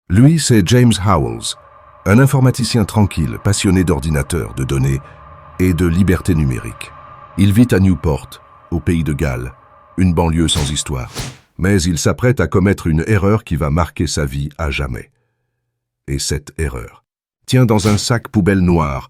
Lui, c'est James Howells, un informaticien tranquille, passionné d'ordinateurs, de données et de liberté numérique. Il vit à Newport, au pays de Galles, une banlieue sans histoire. Mais il s'apprête à commettre une erreur qui va marquer sa vie à jamais. Et cette erreur tient dans un sac poubelle noir.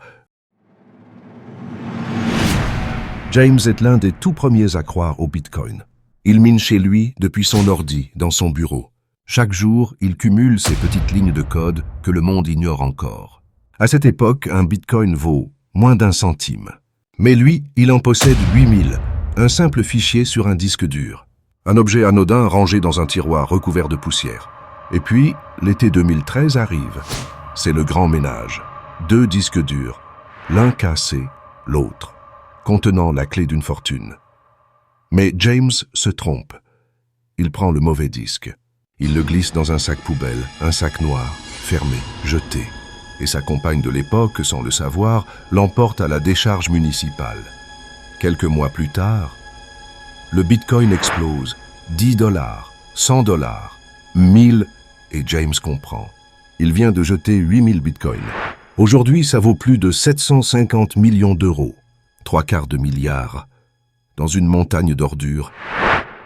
James est l'un des tout premiers à croire au Bitcoin. Il mine chez lui depuis son ordi, dans son bureau. Chaque jour, il cumule ces petites lignes de code que le monde ignore encore. À cette époque, un Bitcoin vaut moins d'1 centime. Mais lui, il en possède 8000, un simple fichier sur un disque dur. Un objet anodin rangé dans un tiroir recouvert de poussière. Et puis, l'été 2013 arrive. C'est le grand ménage. 2 disques durs, l'un cassé, l'autre, contenant la clé d'une fortune. Mais James se trompe. Il prend le mauvais disque. Il le glisse dans un sac poubelle, un sac noir, fermé, jeté. Et sa compagne de l'époque, sans le savoir, l'emporte à la décharge municipale. Quelques mois plus tard, le Bitcoin explose. $10, $100, 1000, et James comprend. Il vient de jeter 8000 Bitcoins. Aujourd'hui, ça vaut plus de 750 millions d'euros, 3/4 de milliard, dans une montagne d'ordures.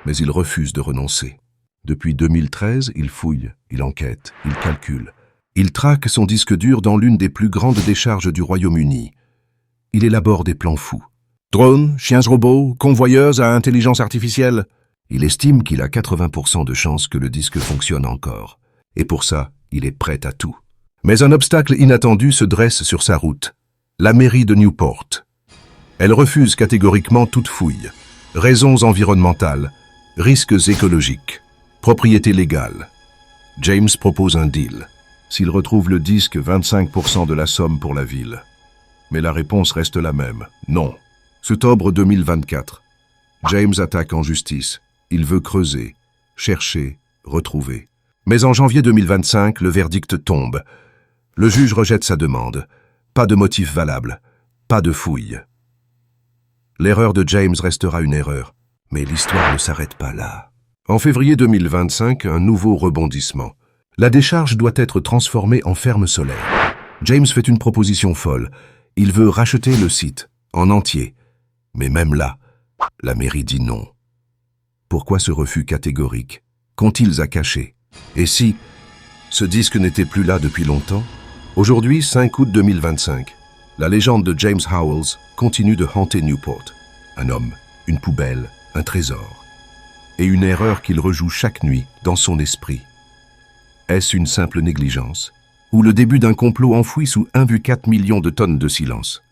Mais il refuse de renoncer. Depuis 2013, il fouille, il enquête, il calcule. Il traque son disque dur dans l'une des plus grandes décharges du Royaume-Uni. Il élabore des plans fous. Drones, chiens robots, convoyeuses à intelligence artificielle. Il estime qu'il a 80% de chances que le disque fonctionne encore. Et pour ça, il est prêt à tout. Mais un obstacle inattendu se dresse sur sa route. La mairie de Newport. Elle refuse catégoriquement toute fouille. Raisons environnementales, risques écologiques, propriété légale. James propose un deal. S'il retrouve le disque, 25% de la somme pour la ville. Mais la réponse reste la même, non. Octobre 2024. James attaque en justice. Il veut creuser, chercher, retrouver. Mais en janvier 2025, le verdict tombe. Le juge rejette sa demande. Pas de motif valable, pas de fouille. L'erreur de James restera une erreur, mais l'histoire ne s'arrête pas là. En février 2025, un nouveau rebondissement. La décharge doit être transformée en ferme solaire. James fait une proposition folle. Il veut racheter le site, en entier. Mais même là, la mairie dit non. Pourquoi ce refus catégorique? Qu'ont-ils à cacher? Et si ce disque n'était plus là depuis longtemps? Aujourd'hui, 5 août 2025, la légende de James Howells continue de hanter Newport. Un homme, une poubelle, un trésor. Et une erreur qu'il rejoue chaque nuit dans son esprit. Est-ce une simple négligence? Ou le début d'un complot enfoui sous 1,4 million de tonnes de silence?